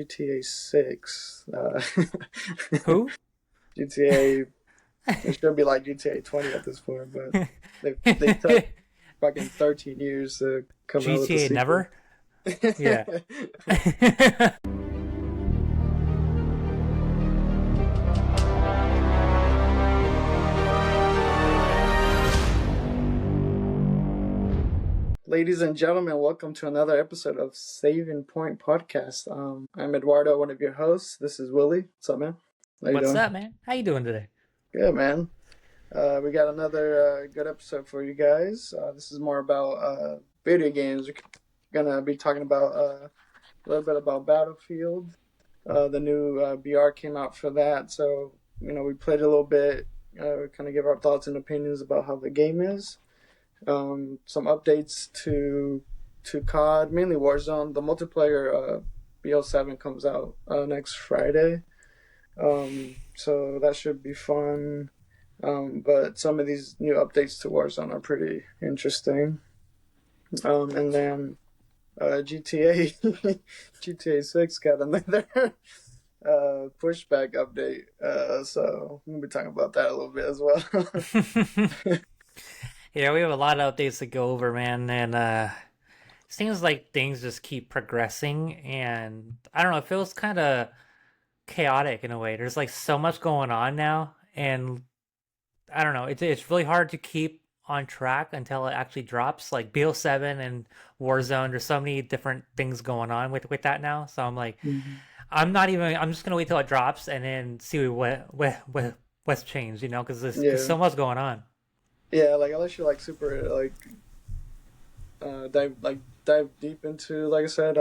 GTA 6. Who? GTA. It should be like GTA 20 at this point, but they took fucking 13 years to come out with the GTA sequel. never? Yeah. Ladies and gentlemen, welcome to another episode of Saving Point Podcast. I'm Eduardo, one of your hosts. This is Willie. What's up, man? How you What's doing? up, man? How you doing today? Good, man. We got another good episode for you guys. This is more about video games. We're gonna be talking about a little bit about Battlefield. The new BR came out for that, so we played a little bit. Kind of give our thoughts and opinions about how the game is. Some updates to COD, mainly Warzone. The multiplayer BO7 comes out next Friday, so that should be fun. But some of these new updates to Warzone are pretty interesting. And then GTA GTA 6 got another pushback update. So we'll be talking about that a little bit as well. Yeah, we have a lot of updates to go over, man, and it seems like things just keep progressing, and I don't know, it feels kind of chaotic in a way. There's like so much going on now, and I don't know, it's really hard to keep on track until it actually drops. Like BO7 and Warzone, there's so many different things going on with that now. So I'm like, Mhm. I'm just gonna wait till it drops and then see what's changed, because there's Yeah. so much going on. Yeah, like unless you're like super dive deep into, like I said,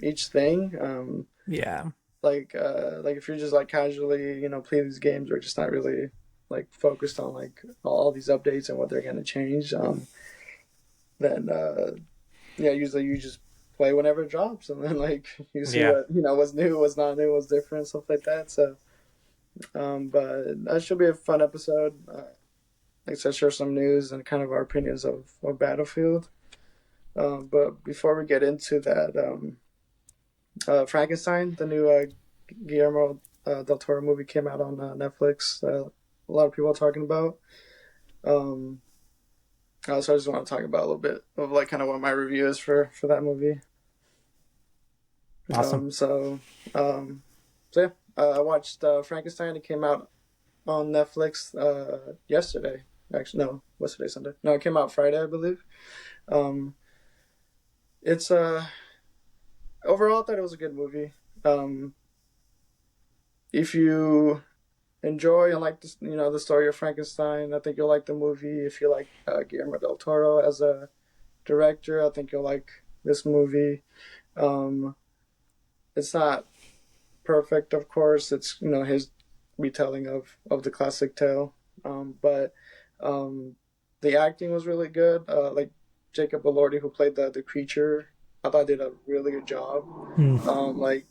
each thing. Yeah. Like if you're just like casually, play these games or just not really like focused on like all these updates and what they're gonna change, then yeah, usually you just play whenever it drops and then like you see Yeah. what what's new, what's not new, what's different, stuff like that. So but that should be a fun episode. Like I said, share some news and kind of our opinions of Battlefield. But before we get into that, Frankenstein, the new Guillermo del Toro movie, came out on Netflix. A lot of people are talking about. Um, so I just want to talk about a little bit of like kind of what my review is for that movie. Awesome. Um, so um, so yeah, I watched Frankenstein. It came out on Netflix yesterday. Actually, no, what's today? Sunday? No, it came out Friday, I believe. Um, it's overall, I thought it was a good movie. Um, if you enjoy and like this, the story of Frankenstein, I think you'll like the movie. If you like Guillermo del Toro as a director, I think you'll like this movie. Um, it's not perfect, of course. It's his retelling of the classic tale, but um, the acting was really good. Like Jacob Elordi, who played the creature, I thought did a really good job. Hmm. Like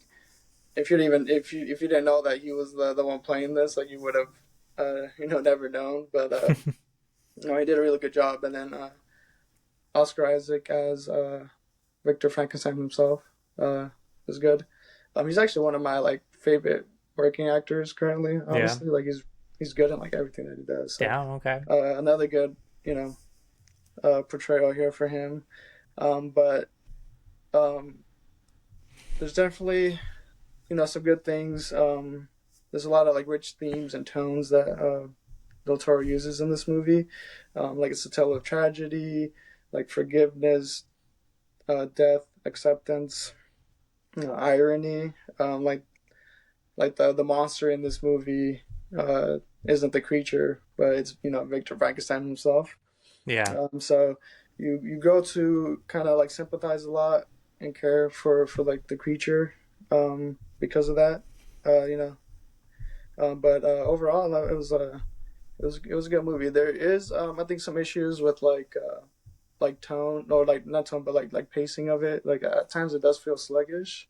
if you didn't know that he was the one playing this, like you would have never known. But no, he did a really good job. And then Oscar Isaac as Victor Frankenstein himself was good. He's actually one of my like favorite working actors currently. Yeah. Honestly, like he's good in like everything that he does. So Down. Okay. another good portrayal here for him. But um, there's definitely some good things. There's a lot of like rich themes and tones that Del Toro uses in this movie. Like it's a tale of tragedy, like forgiveness, death, acceptance, irony. Like the monster in this movie isn't the creature, but it's Victor Frankenstein himself. Yeah. So you go to kind of like sympathize a lot and care for like the creature because of that. You know, but overall, it was a good movie. There is I think some issues with like tone or like not tone, but like pacing of it. Like at times it does feel sluggish.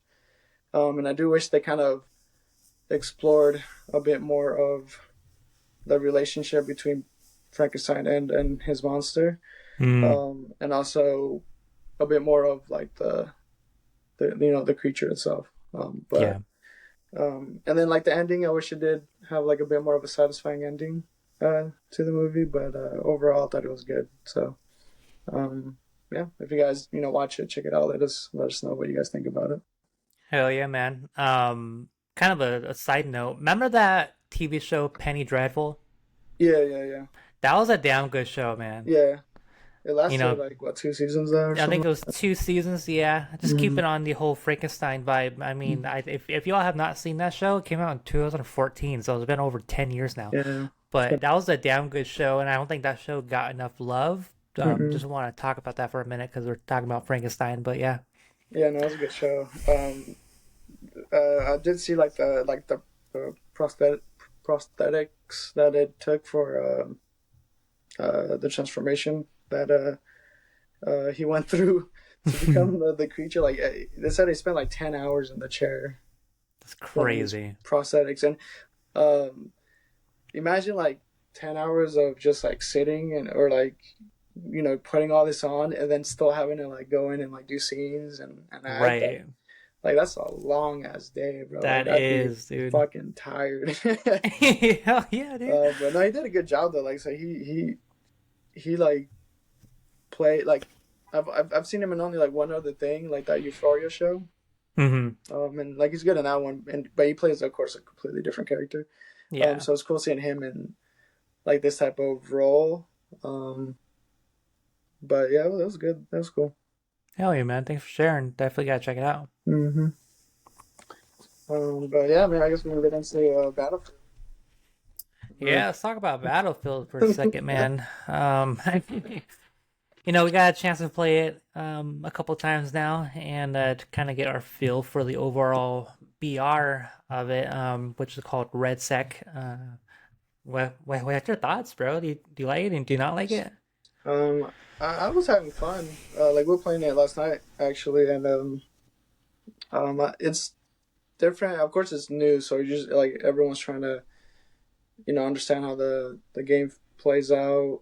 And I do wish they kind of explored a bit more of the relationship between Frankenstein and his monster, Hmm. and also a bit more of like the creature itself. But Yeah. and then like the ending, I wish it did have like a bit more of a satisfying ending to the movie. But overall, I thought it was good. So yeah, if you guys watch it, check it out. Let us know what you guys think about it. Hell yeah, man. Kind of a side note. Remember that TV show Penny Dreadful? Yeah, yeah, yeah, That was a damn good show, man. yeah. It You lasted know, like what 2 seasons there or I think something. it was 2 seasons. Yeah, just Mm-hmm. keeping on the whole Frankenstein vibe. I mean, if y'all have not seen that show, it came out in 2014, so it's been over 10 years now. Yeah. It's But been, that was a damn good show, and I don't think that show got enough love. mm-mm. Just want to talk about that for a minute because we're talking about Frankenstein. But yeah, Yeah, no, it was a good show. I did see the prosthetics that it took for the transformation that he went through to become the creature. Like they said, he spent like 10 hours in the chair that's filming these crazy. prosthetics, and um, imagine like 10 hours of just like sitting and or like putting all this on and then still having to like go in and like do scenes and act Right. like that's a long ass day, bro. Like That I'd be is, dude. fucking tired. Hell yeah, dude. But no, he did a good job though. Like so he like played like I've seen him in only like one other thing, like that Euphoria show. Hmm. And like he's good in that one, and but he plays of course a completely different character. Yeah. So it's cool seeing him in like this type of role. But yeah, that was good. That was cool. Hell yeah, man. Thanks for sharing. Definitely gotta check it out. hmm but yeah, man, I guess we can get into Battlefield. Yeah, let's talk about Battlefield for a second, man. We got a chance to play it a couple times now, and to kind of get our feel for the overall BR of it, which is called RedSec. What's your thoughts, bro? Do you like it and do you not like it? I was having fun. Like we were playing it last night actually, and it's different. Of course, it's new, so you just like everyone's trying to understand how the game plays out.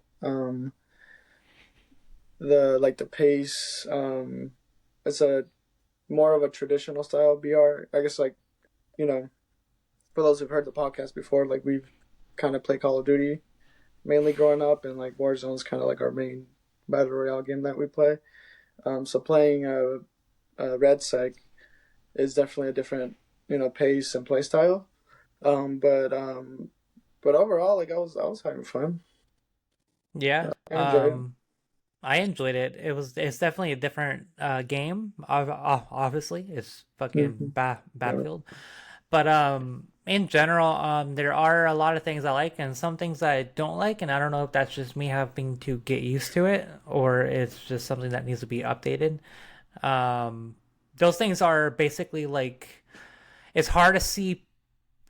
The pace. It's a more of a traditional style BR. I guess like you know for those who've heard the podcast before, like we've kind of played Call of Duty mainly growing up, and like Warzone's kind of like our main battle royale game that we play. So playing Red Sec is definitely a different pace and play style. But overall, like I was having fun. Yeah. I enjoyed it. I enjoyed it. It's definitely a different game. Obviously, it's fucking Mm-hmm. Yeah. Battlefield. But in general, there are a lot of things I like and some things I don't like, and I don't know if that's just me having to get used to it or it's just something that needs to be updated. Those things are basically like it's hard to see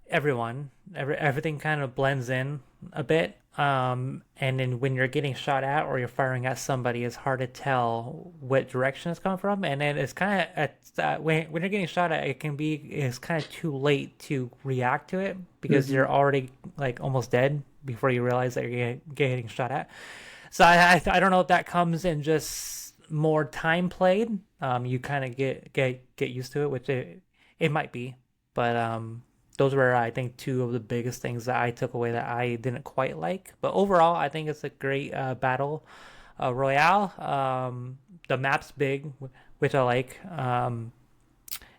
everyone. Everything kind of blends in a bit. And then when you're getting shot at or you're firing at somebody, it's hard to tell what direction it's coming from. And then it's kind of when you're getting shot at, it's kind of too late to react to it because Mm-hmm. you're already like almost dead before you realize that you're getting shot at. So I don't know if that comes in just more time played. You kind of get used to it, which it might be, but those were I think two of the biggest things that I took away that I didn't quite like. But overall, I think it's a great battle royale. The map's big, which I like,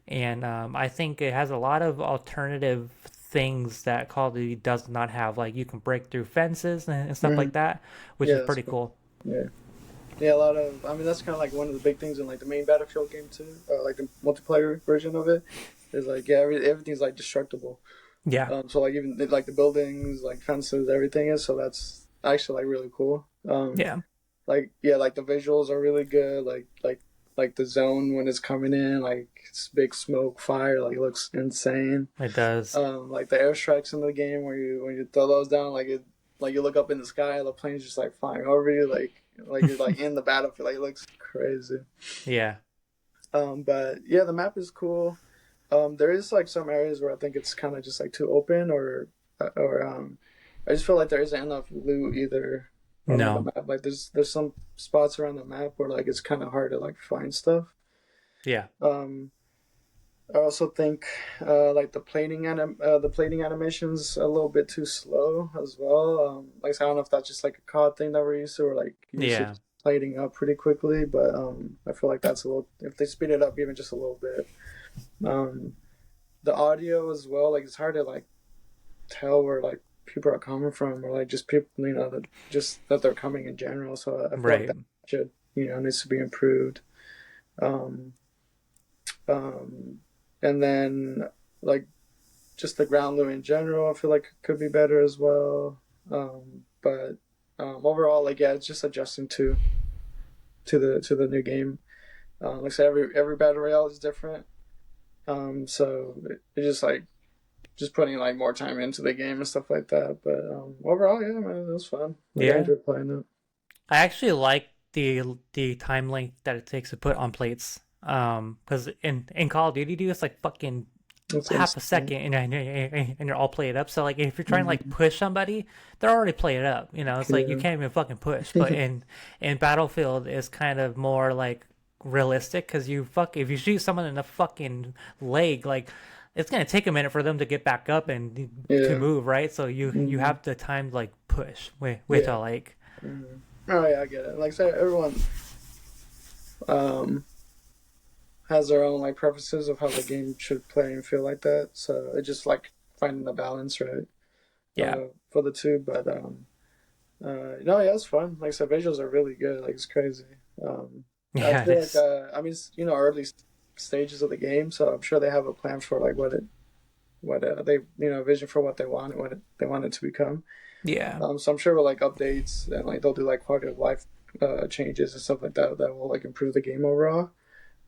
and I think it has a lot of alternative things that Call of Duty does not have. Like you can break through fences and stuff Mm-hmm. like that, which Yeah, is that's pretty cool. cool. Yeah. Yeah, a lot of. I mean, that's kind of like one of the big things in like the main Battlefield game too. Like the multiplayer version of it is like yeah, everything's like destructible. Yeah, So like even like the buildings, like fences, everything is. So that's actually like really cool. yeah, Like yeah, like the visuals are really good. Like the zone when it's coming in, like it's big smoke, fire, like it looks insane. it does. Like the airstrikes in the game where you when you throw those down, like you look up in the sky, the plane's just like flying over you, like you're like in the battlefield. Like it looks crazy. Yeah, But yeah, the map is cool. There is like some areas where I think it's kind of just like too open, or I just feel like there isn't enough loot either on the no, map. Like there's some spots around the map where like it's kind of hard to like find stuff. yeah, Um, I also think like the plating animations a little bit too slow as well. Like I don't know if that's just like a COD thing that we're used to, or like used to Yeah. just plating up pretty quickly. But I feel like that's a little if they speed it up even just a little bit. Um, the audio as well, like it's hard to like tell where like people are coming from, or like just people that just that they're coming in general. So I feel like Right. that should needs to be improved. Um, um, and then like just the ground loot in general, I feel like could be better as well. But overall, like yeah, it's just adjusting to the new game. Like I said, every battle royale is different. So it's just like just putting like more time into the game and stuff like that. But overall, yeah, man, it was fun. Like I Yeah. enjoyed playing it. I actually like the time length that it takes to put on plates. Because in Call of Duty, dude, it's like fucking It's half a insane. second and you're all played up. So like if you're trying to like Mm-hmm. push somebody, they're already played up. You know, it's like you Yeah. can't even fucking push. But in Battlefield, it's kind of more like realistic because if you shoot someone in the fucking leg, like it's gonna take a minute for them to get back up and to Yeah. move, right? So you Mm-hmm. have the time to like push with Yeah. a like Mm-hmm. Oh yeah, I get it. Like I said, everyone um has their own like preferences of how the game should play and feel like that. So it's just like finding the balance, right? yeah. For the two. But no, yeah, it's fun. Like I said, visuals are really good. Like it's crazy. I Yeah, it feel like is. I mean, it's, early stages of the game, so I'm sure they have a plan for like what they vision for what they want and they want it to become. Yeah. So I'm sure with like updates and like they'll do like quality of life changes and stuff like that that will like improve the game overall.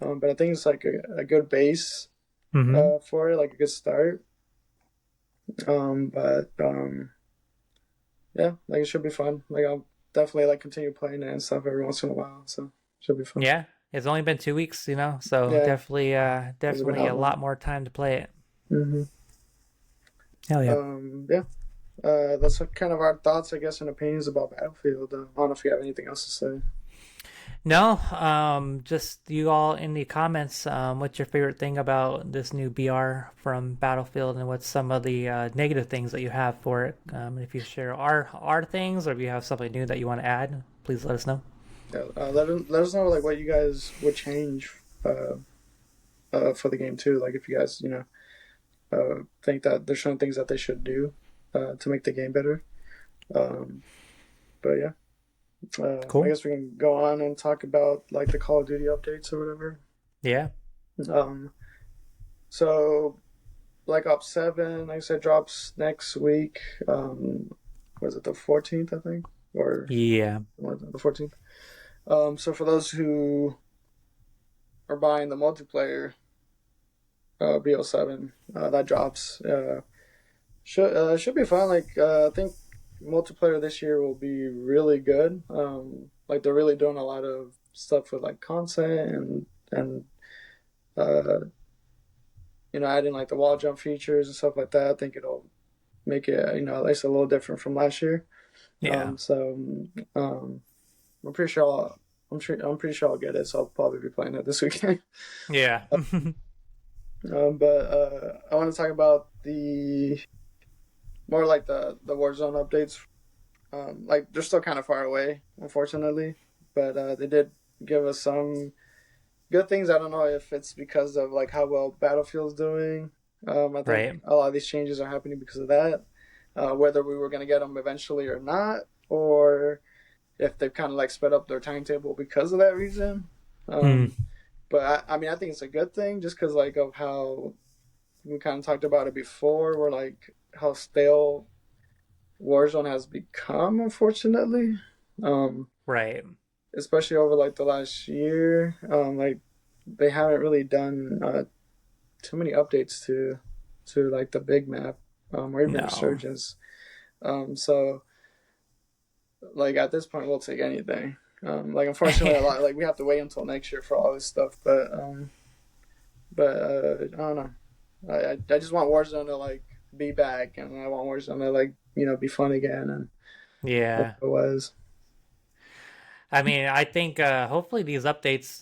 But I think it's like a good base Mm-hmm. for it, like a good start. But yeah, like it should be fun. Like I'll definitely like continue playing it and stuff every once in a while. So should be fun. Yeah. It's only been 2 weeks, so Yeah, has it been definitely out a long? lot more time to play it. Mm-hmm. Hell yeah. Yeah. That's kind of our thoughts, I guess, and opinions about Battlefield. I don't know if you have anything else to say. No, just you all in the comments, what's your favorite thing about this new BR from Battlefield, and what's some of the negative things that you have for it? If you share our things, or if you have something new that you want to add, please let us know. Yeah, let us know like what you guys would change for the game too. Like if you guys think that there's certain things that they should do to make the game better. Um, but yeah, I Cool. guess we can go on and talk about like the Call of Duty updates or whatever. Yeah. Um, so Black Ops 7, like I said, drops next week. Was it the 14th, I think? Or Yeah. was it the 14th? So for those who are buying the multiplayer BO7, that drops. Should be fun. Like I think multiplayer this year will be really good. Like they're really doing a lot of stuff with like content and uh, adding like the wall jump features and stuff like that. I think it'll make it at least a little different from last year. Yeah. So I'm pretty sure I'm pretty sure I'll get it. So I'll probably be playing it this weekend. Yeah. But I want to talk about the more like the Warzone updates. Like they're still kind of far away, unfortunately, but they did give us some good things. I don't know if it's because of like how well Battlefield's doing. I think Right. a lot of these changes are happening because of that. Whether we were going to get them eventually or not, or if they've kind of like sped up their timetable because of that reason. Mm. Um, but I mean, I think it's a good thing just because like of how we kind of talked about it before, where like how stale Warzone has become, unfortunately. Um, Right. Especially over like the last year. Like they haven't really done too many updates to like the big map, or even No. resurgence. So like at this point, we'll take anything. Like unfortunately, a lot like we have to wait until next year for all this stuff. But I don't know. I just want Warzone to like be back, and I want Warzone to like be fun again, and like Yeah. it was. I mean, I think hopefully these updates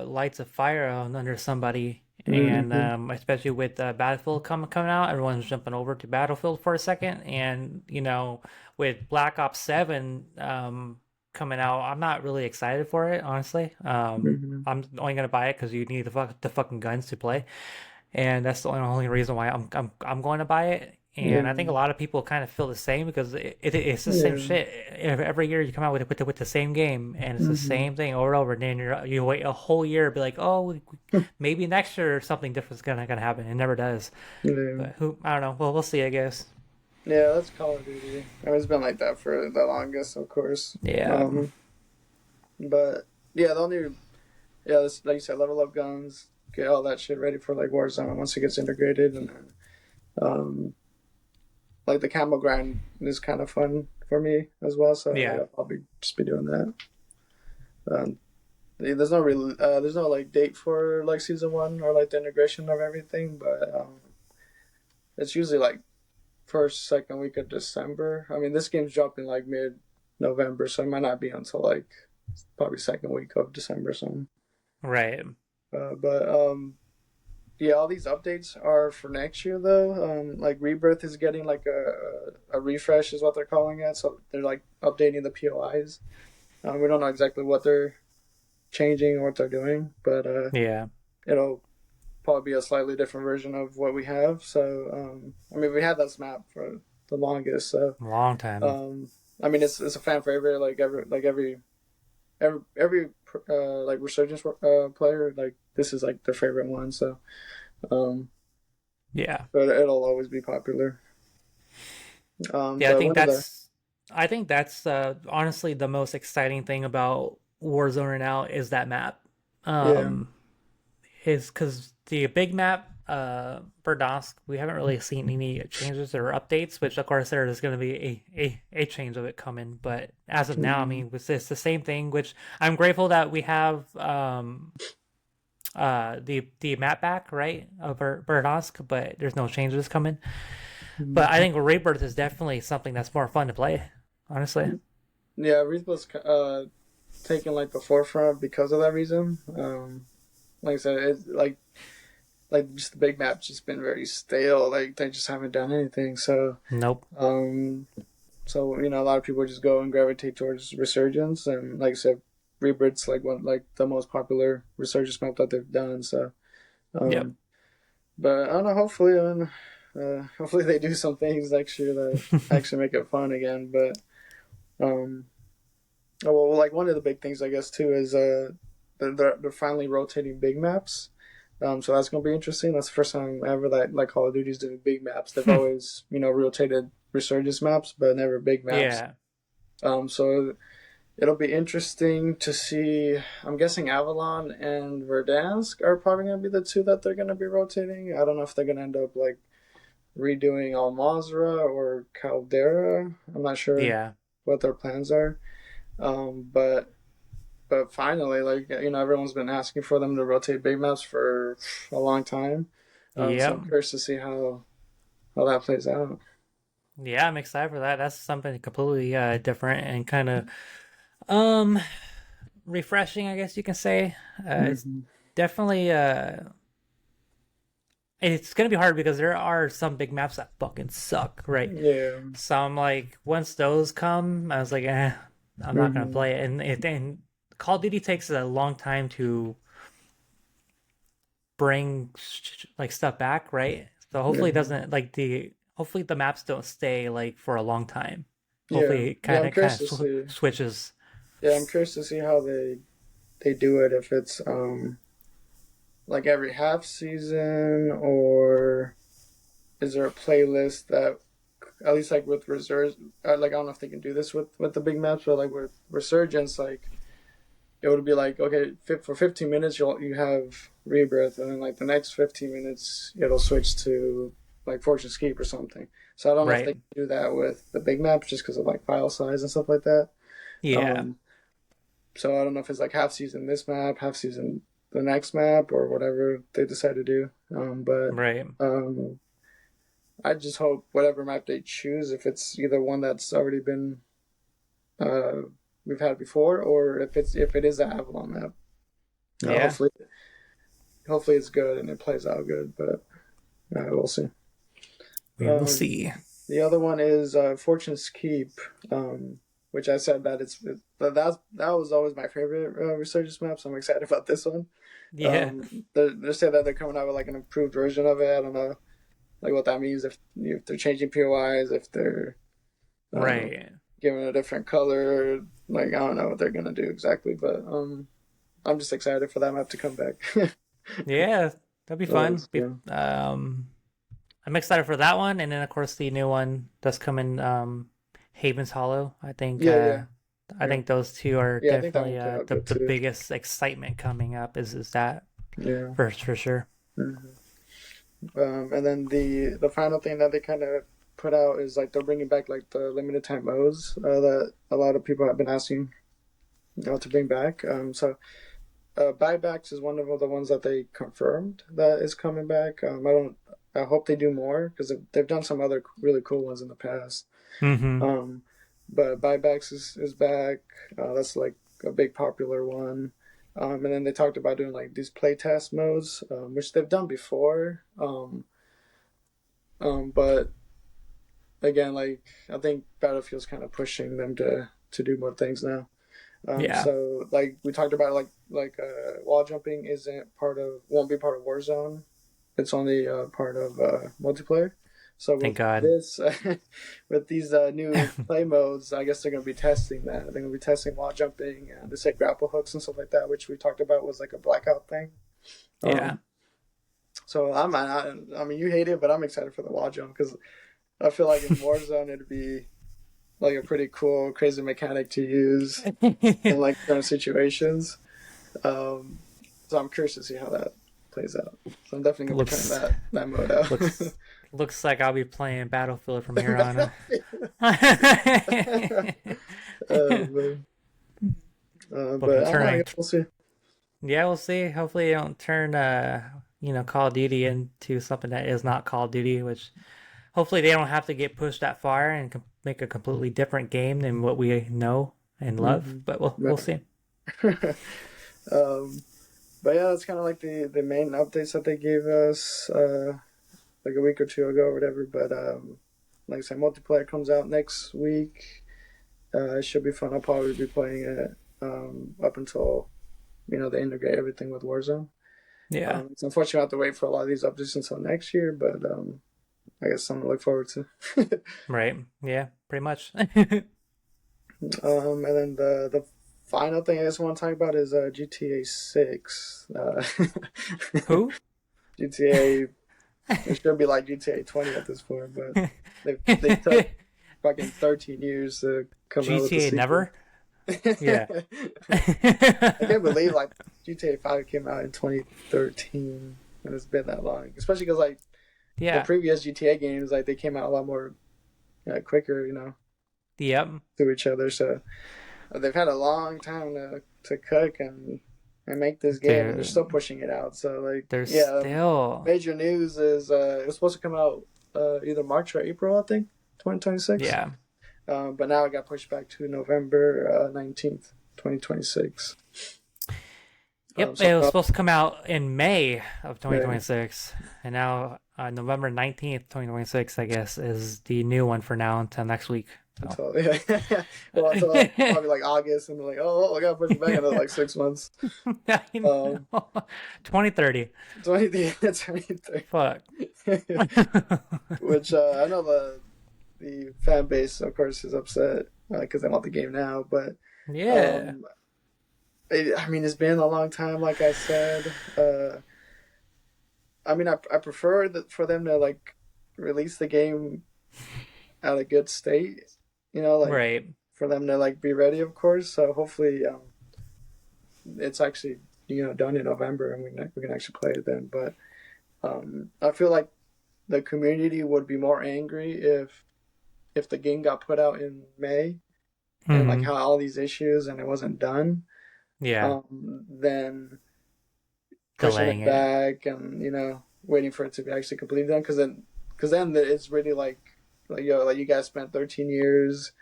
lights a fire under somebody and Mm-hmm. especially with Battlefield coming out, everyone's jumping over to Battlefield for a second, and with Black Ops 7 coming out, I'm not really excited for it, honestly. Mm-hmm. I'm only gonna buy it because you need the fucking guns to play, and that's the only reason why I'm going to buy it. And I think a Yeah. lot of people kind of feel the same because it's the same Yeah. shit. Every year you come out with the same game, and it's the Mm-hmm. same thing over and over. And then you wait a whole year, be like, oh, maybe next year something different is gonna happen. It never does. Yeah. But who I don't know. Well, we'll see, I guess. Yeah, that's Call of Duty. I mean, it's been like that for the longest, of course. Yeah, Um, but yeah, the only this, like you said, level up guns, get all that shit ready for like Warzone once it gets integrated, and then um, like the camo grind is kind of fun for me as well. So like yeah, I'll probably just be doing that. Um, there's no like date for like season one or like the integration of everything, but it's usually like first second week of December. I mean, this game's dropping like mid November, so it might not be until like probably second week of December or something. right. But yeah, all these updates are for next year though. Like Rebirth is getting like a refresh is what they're calling it. So they're like updating the POIs. We don't know exactly what they're changing or what they're doing, but Yeah, it'll probably be a slightly different version of what we have. So I mean, we had this map for the longest. So long time. um, I mean, it's a fan favorite. Every like Resurgence player, like this is like their favorite one. So um, Yeah. but it'll always be popular. Yeah, But one of the I think that's honestly the most exciting thing about Warzone right now is that map. yeah Um, is because the big map, Verdansk, we haven't really seen any changes or updates, which of course there is going to be a change of it coming. But as of now, I mm, mean, it's the same thing, which I'm grateful that we have the map back, right, of Verdansk, but there's no changes coming. But I mm, think Rebirth is definitely something that's more fun to play, honestly. yeah Reap's taking like the forefront because of that reason. Like I said, it's like just the big map's just been very stale. Like they just haven't done anything. So Nope. um, a lot of people just go and gravitate towards Resurgence, and like I said, Rebirth's like the most popular Resurgence map that they've done. So Yep. um, but I don't know. Hopefully, I mean, hopefully they do some things next year that actually make it fun again. But um, oh, well, like one of the big things I guess too is they're finally rotating big maps. So that's gonna be interesting. That's the first time ever that like Call of Duty's doing big maps. They've always rotated Resurgence maps, but never big maps. Yeah. So it'll be interesting to see. I'm guessing Avalon and Verdansk are probably gonna be the two that they're gonna be rotating. I don't know if they're gonna end up like redoing Al Mazrah or Caldera. I'm not sure Yeah. what their plans are. But finally, like everyone's been asking for them to rotate big maps for a long time. So I'm Yep. curious to see how that plays out. Yeah, I'm excited for that. That's something completely different and kind of um refreshing, I guess you can say. It's Mm-hmm. definitely it's gonna be hard because there are some big maps that fucking suck, right? Yeah. So I'm like, once those come, I was like, I'm not gonna Mm-hmm. play it. And Call of Duty takes a long time to bring like stuff back, right? So hopefully it Yeah. doesn't like the hopefully the maps don't stay like for a long time. Yeah. Hopefully it Yeah. kind of switches. I'm curious to see how they do it. If it's like every half season, or is there a playlist that at least like with reserves? Like I don't know if they can do this with the big maps, but like with Resurgence, like it would be like okay, for 15 minutes you have Rebirth, and then like the next 15 minutes it'll switch to like Fortune's Keep or something. So I don't know if they Right. can do that with the big maps just because of like file size and stuff like that. Yeah. Um, so I don't know if it's like half season this map, half season the next map, or whatever they decide to do. But Right. um, I just hope whatever map they choose, if it's either one that's already been uh, we've had before, or if it is the Avalon map. Yeah. Hopefully, hopefully it's good and it plays out good, but we'll see. We will Um, see. the other one is Fortune's Keep, which I said that that was always my favorite Resurgence map, so I'm excited about this one. Yeah. They say that they're coming out with like an improved version of it. I don't know like what that means if they're changing POIs, if they're um, Right. giving it a different color. Like I don't know what they're gonna do exactly, but I'm just excited for that map to come back. Yeah, that'd be fun. Yeah, I'm excited for that one, and then of course the new one that's coming, Haven's Hollow. yeah, yeah, I yeah. think those two are Yeah, I think that definitely one played out the good too. biggest excitement coming up. Is that Yeah. for sure? Mhm. And then the final thing that they kind of put out is like they're bringing back like the limited time modes that a lot of people have been asking to bring back. Buybacks is one of the ones that they confirmed that is coming back. I hope they do more because they've done some other really cool ones in the past. Mm-hmm. Um, but buybacks is back. That's like a big popular one. And then they talked about doing like these playtest modes, which they've done before. But again, like I think Battlefield's kind of pushing them to do more things now. Yeah. So like we talked about, wall jumping won't be part of Warzone. It's only part of multiplayer. So Thank with God. this, with these new play modes, I guess they're going to be testing that. They're going to be testing wall jumping, and they say grapple hooks and stuff like that, which we talked about was like a blackout thing. Yeah. Um, so I mean, you hate it, but I'm excited for the wall jump because I feel like in Warzone it'd be like a pretty cool, crazy mechanic to use in like certain situations. Um, so I'm curious to see how that plays out. So I'm definitely gonna be trying looks that mode out. looks like I'll be playing Battlefield from here on. Man. But I don't know, I Turning, guess we'll see. yeah, we'll see. Hopefully, it don't turn Call of Duty into something that is not Call of Duty, which hopefully they don't have to get pushed that far and make a completely different game than what we know and love. Mm-hmm. But we'll see. um, but yeah, that's kind of like the main updates that they gave us like a week or two ago or whatever. But like I said, multiplayer comes out next week. It should be fun. I'll probably be playing it up until they integrate everything with Warzone. Yeah. It's unfortunate I have to wait for a lot of these updates until next year, but I guess something to look forward to. Right. Yeah. Pretty much. And then the final thing I just want to talk about is GTA 6. Who? GTA. It should be like GTA 20 at this point, but they took fucking 13 years to come out with the GTA sequel. never. Yeah. I can't believe like GTA 5 came out in 2013 and it's been that long. Especially because like the Yeah. previous GTA games, like they came out a lot more quicker, Yep. to each other. So they've had a long time to cook and make this game, and they're still Dude, pushing it out. So like, there's yeah, still. major news is it was supposed to come out either March or April, I think, 2026. Yeah. But now it got pushed back to November 19th, 2026. Yep, So it was supposed to come out in May of yeah, 2026, and now November 19th, 2026, I guess, is the new one for now until next week. So. until probably like August, and they're like, oh, I gotta push it back another like 6 months. I know. 2030. 2023. Fuck. Which I know the fan base, of course, is upset because they want the game now. But Yeah. I mean, it's been a long time. Like I said, I mean, I prefer for them to like release the game at a good state. Like Right. for them to like be ready, of course. So hopefully, it's actually done in November and we can actually play it then. But I feel like the community would be more angry if the game got put out in May and like Mhm. had all these issues and it wasn't done. Yeah. Then pushing Delaying it it. back and waiting for it to be actually completely done because then it's really like you guys spent 13 years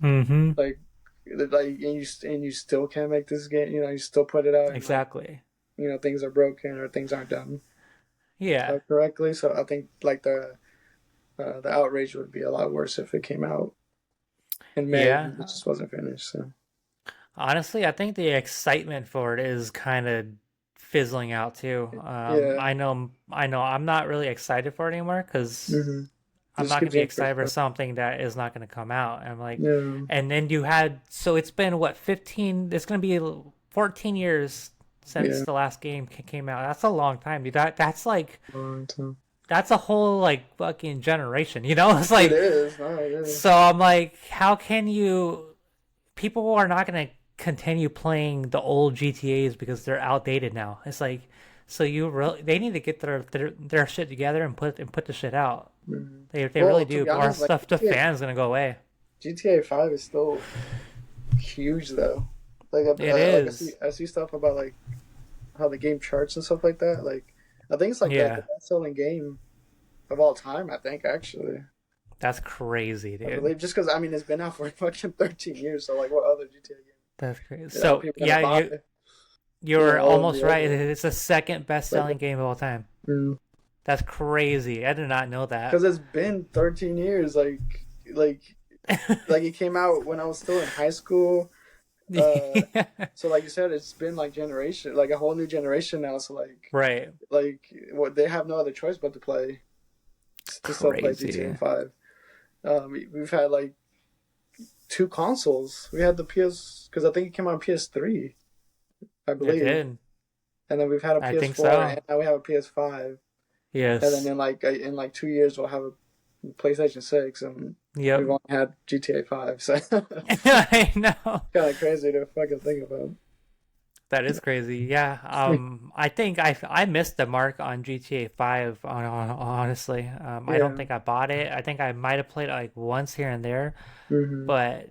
Mm-hmm. like and you still can't make this game, you still put it out in like Exactly. things are broken or things aren't done Yeah. correctly. So I think like the outrage would be a lot worse if it came out in May and it Yeah. just wasn't finished. So Honestly, I think the excitement for it is kind of fizzling out too. yeah, I know I'm not really excited for it anymore because hmm I'm just not gonna keeps be getting excited pushed for back. something that is not gonna come out. I'm like, Yeah, and then you had, so it's been what, 15? It's gonna be 14 years since yeah, the last game came out. That's a long time, dude. That's like long time. that's a whole like fucking generation. It's It like, is. No, it is. so I'm like, how can you? People are not gonna continue playing the old GTA's because they're outdated now. It's like, so you really they need to get their shit together and put the shit out. Mhm. They really Well, to do, be or honest, like stuff the fans gonna go away. GTA 5 is still huge though. It Like is. I see stuff about like how the game charts and stuff like that. Like I think it's like the Yeah, best selling game of all time. I think actually, that's crazy, I dude. believe just because I mean it's been out for fucking 13 years. So like, what other GTA game That's crazy. are So people gonna yeah, buy? you're All of almost the right. other It's the second best like selling game of all time. because That's crazy. I did not know that. it's been 13 years. Like like it came out when I was still in high school. Yeah. So like you said, it's been like generation, like a whole new generation now. So Right. what they have no other choice but to still play GTA Crazy. 5. We've had like two consoles. We had the PS because I think it came out on PS3, I It believe, did. and then we've had a I think PS4, so. and now we have a PS5, and then Yes. in like 2 years we'll have a PlayStation 6, and Yep. we've only had GTA 5. So I know. kind of crazy to fucking think about. That is crazy. Yeah. I think I missed the mark on GTA 5 honestly. I don't Yeah. think I bought it. I think I might have played it like once here and there, Hmm. but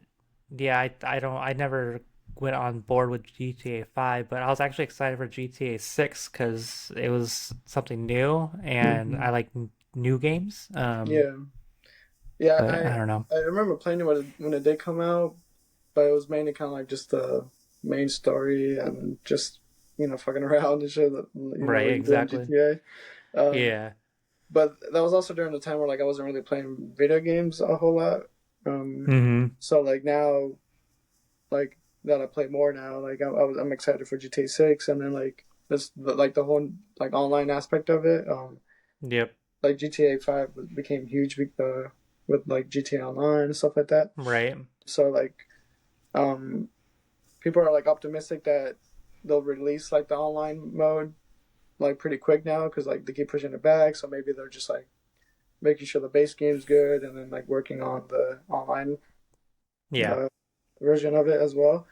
yeah, I never went on board with GTA 5, but I was actually excited for GTA 6 cuz it was something new and Hmm. I like new games. Yeah. Yeah. But I don't know. I remember playing it when it did come out, but it was mainly kind of like just the main story and just fucking around and shit that Right, what you do in exactly. GTA. Um, Yeah. but that was also during the time where like I wasn't really playing video games a whole lot. Um, Mhm. so like now, like that I play more now, like I'm excited for GTA 6, and then like like the whole like online aspect of it. Yep. Like GTA 5 became huge with like GTA Online and stuff like that. Right. So like um people are like optimistic that they'll release like the online mode like pretty quick now because like they keep pushing it back. So maybe they're just like making sure the base game's good and then like working on the online Yeah. uh, version of it as well.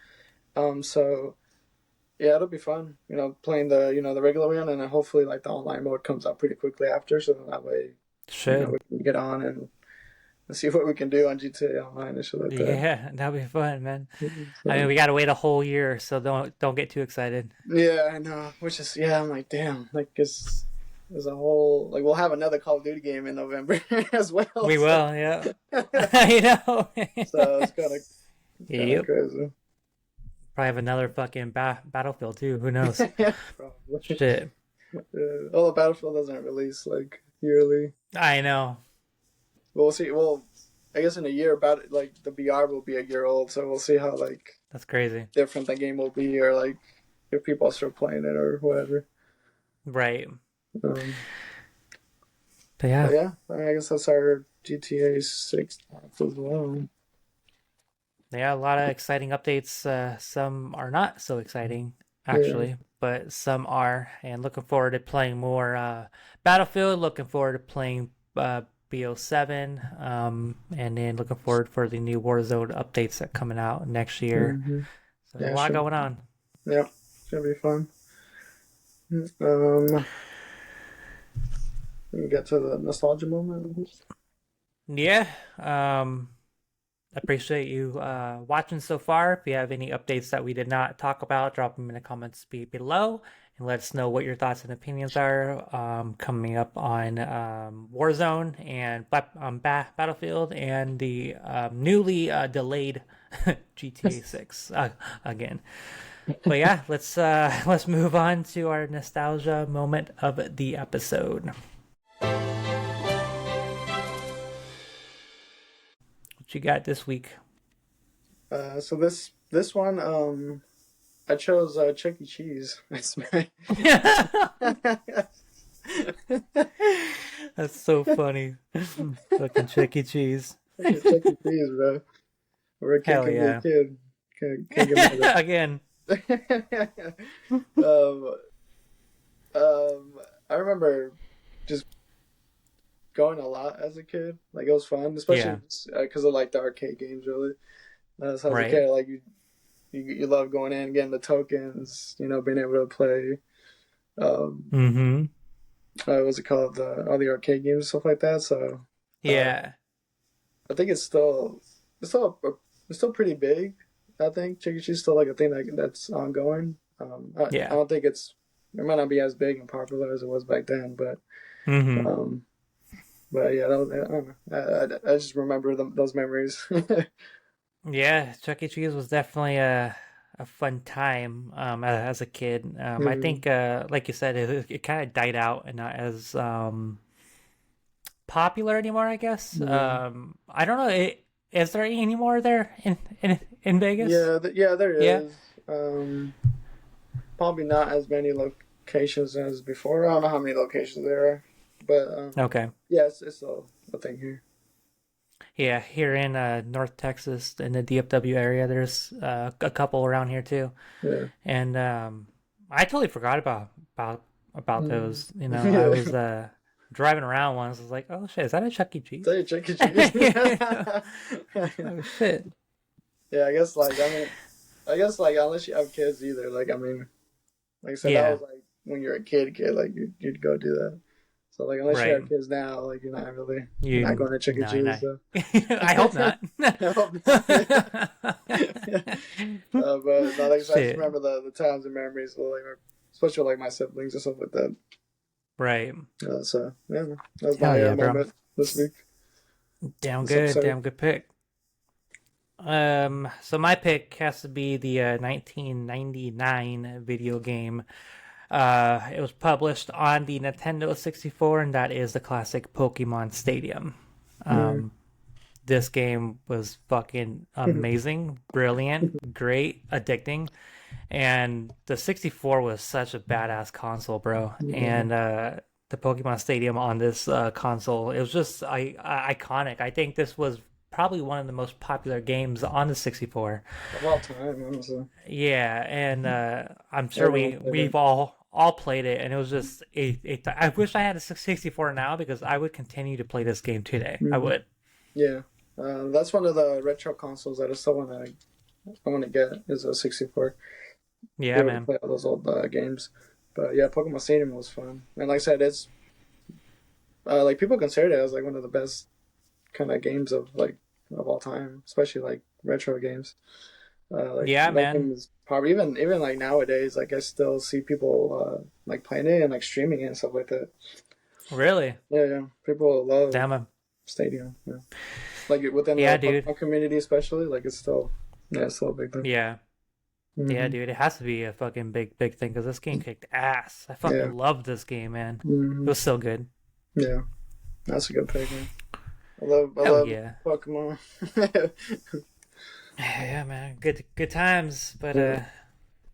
So yeah, it'll be fun. Playing the regular one and then hopefully like the online mode comes out pretty quickly after. So then that way Should. we can get on and see what we can do on GTA Online and shit like that. Yeah, that'd be fun, man. I mean, So, we gotta wait a whole year, so don't get too excited. yeah, I know. Which is yeah, I'm like damn, like there's a whole like we'll have another Call of Duty game in November as well. We So will, yeah. I know. so it's kind of Yep. crazy. Probably have another fucking Battlefield too. Who knows? Probably. Shit. Although Battlefield doesn't release like yearly. I know. But we'll see. Well, I guess in a year, about like the BR will be a year old, so we'll see how like That's crazy. different the game will be, or like if people are still playing it or whatever. Right. Um, But but yeah. yeah, I mean, I guess that's our GTA 6 as well. Yeah, a lot of exciting updates. Some are not so exciting, Yeah. actually, but some are. And looking forward to playing more Battlefield. Looking forward to playing BO7. And then looking forward for the new Warzone updates that coming out next year. Hmm. So a Yeah, lot going on. yeah, should be fun. Um, we can get to the nostalgia moment. Yeah. Appreciate you watching so far. If you have any updates that we did not talk about, drop them in the comments below and let us know what your thoughts and opinions are coming up on Warzone and Battlefield and the newly delayed GTA 6 again. But yeah, let's move on to our nostalgia moment of the episode. What you got this week? So this one, I chose Chuck E. Cheese. That's so funny. Fucking Chuck E. Cheese. Chuck E. Cheese, bro. Where a kid Hell can be a yeah. kid. Can't get mad Again. at it. Um, I remember just going a lot as a kid. Like it was fun, especially Yeah. because of like the arcade games. Really, so as a Right. kid, like you love going in, getting the tokens. Being able to play. Um, Mm-hmm. what's it called? All the arcade games and stuff like that. So uh, Yeah. I think it's still pretty big. I think Chuck E. Cheese is still like a thing that's ongoing. I Yeah. don't think it might not be as big and popular as it was back then, but Mm-hmm. um, but yeah, I don't know. I just remember those memories. Yeah, Chuck E. Cheese was definitely a fun time as a kid. I Mhm. think like you said, it kind of died out and not as popular anymore, I guess. Yeah, I don't know. Is there any more there in Vegas? yeah, there Yeah. is. Probably not as many locations as before. I don't know how many locations there are, but Okay. yeah, it's still a thing here. Yeah, here in North Texas in the DFW area, there's a couple around here too. Yeah. And I totally forgot about Mm. those. You know, I was Yeah. driving around once. I was like, "Oh shit, is that a Chuck E. Tell Cheese?" you, Chuck E. Cheese. Oh shit! Yeah, I guess like unless you have kids either, like I mean, like I said, that Yeah, was like when you're a kid, like you'd go do that. So like unless you right. have kids now, like you're not You going to Chuck E. no, you're Cheese. not. So I hope not. I hope not. But no, like I said, I just Shit. remember the times and memories, like especially with, like my siblings and stuff like that. Right. So yeah, that was Hell my yeah, bro. moment this week, Damn this good. episode. Damn good pick. So my pick has to be the 1999 video game. It was published on the Nintendo 64, and that is the classic Pokemon Stadium. Mm. Um, this game was fucking amazing, brilliant, great, addicting, and the 64 was such a badass console, bro. Yeah, And the Pokemon Stadium on this console, it was just iconic. I think this was probably one of the most popular games on the 64. of all time, honestly. Yeah, and I'm sure Everyone we played we've it. all played it, and it was just I wish I had a 64 now because I would continue to play this game today. I Mm. would. Yeah, that's one of the retro consoles that I still want to get is a 64. Be Yeah, able to man. play all those old games. But yeah, Pokemon Stadium was fun, and like I said, it's like people consider it as like one of the best kind of games of all time, especially like retro games. Like Yeah, that man. game is probably even like nowadays. Like I still see people like playing it and like streaming it and stuff like that. Really? Yeah, yeah. People love Damn. Stadium. Yeah. Like within Yeah, the dude. Pokemon community, especially, like it's still a big thing. Yeah. Yeah, Hmm. dude. It has to be a fucking big thing because this game kicked ass. I Yeah. fucking love this game, man. It Hmm. was so good. Yeah. That's a good pick, man. I Hell love yeah. Pokemon. Yeah, man. Good times. But Yeah.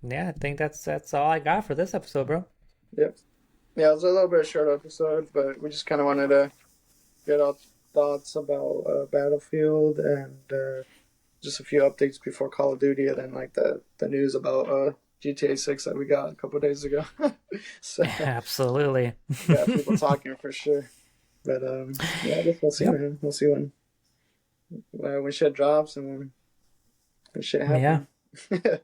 yeah, I think that's all I got for this episode, bro. Yep. Yeah, it was a little bit of a short episode, but we just kind of wanted to get our thoughts about Battlefield and just a few updates before Call of Duty, and then like the news about GTA 6 that we got a couple days ago. So Absolutely. yeah, people talking for sure. But yeah, I guess we'll see, Yep. man. We'll see when shit drops and when shit Yeah. happens.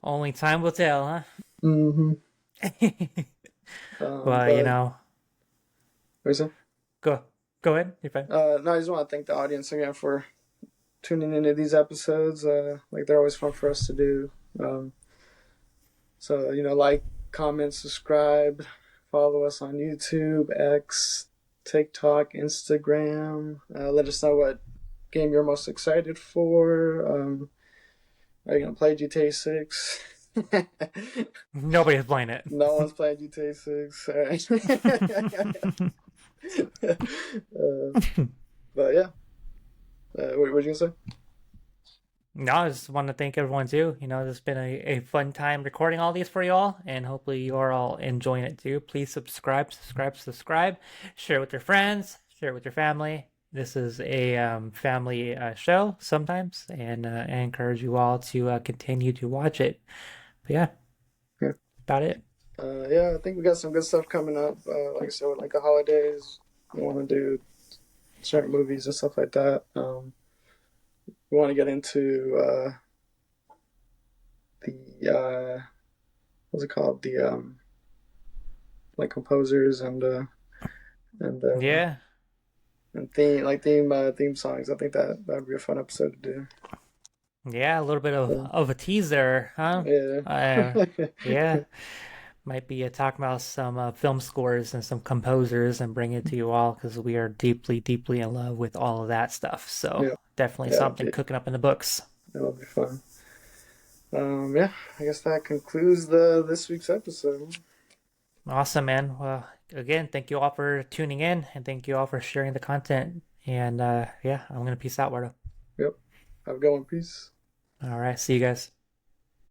Only time will tell, huh? Hmm. Well, you But know, what is it? go go ahead. You're fine. No, I just want to thank the audience again for tuning into these episodes. Like they're always fun for us to do. So like, comment, subscribe, follow us on YouTube, X, TikTok, Instagram. Let us know what game you're most excited for. Are you gonna play GTA 6? Nobody's playing it. No one's playing GTA 6. But yeah, what were you gonna say? No, I just want to thank everyone too. It's been a fun time recording all these for y'all, and hopefully you're all enjoying it too. Please subscribe, subscribe, subscribe. Share it with your friends, share it with your family. This is a family show sometimes, and I encourage you all to continue to watch it. But yeah, Yeah. about it. Yeah, I think we got some good stuff coming up. Like I said, with like the holidays, we want to do certain movies and stuff like that. We want to get into the what's it called? The like composers and Yeah, and theme songs. I think that'd be a fun episode to do. yeah, a little bit of So, of a teaser, huh? yeah. Yeah. Might be talking about some film scores and some composers and bring it to you all because we are deeply, deeply in love with all of that stuff. So Yeah, definitely yeah, something cooking up in the books. that'll be fun. Yeah, I guess that concludes the this week's episode. Awesome, man. Well, again, thank you all for tuning in and thank you all for sharing the content. And yeah, I'm gonna peace out, Wardo. Yep. Have a good one. Peace. All right, see you guys.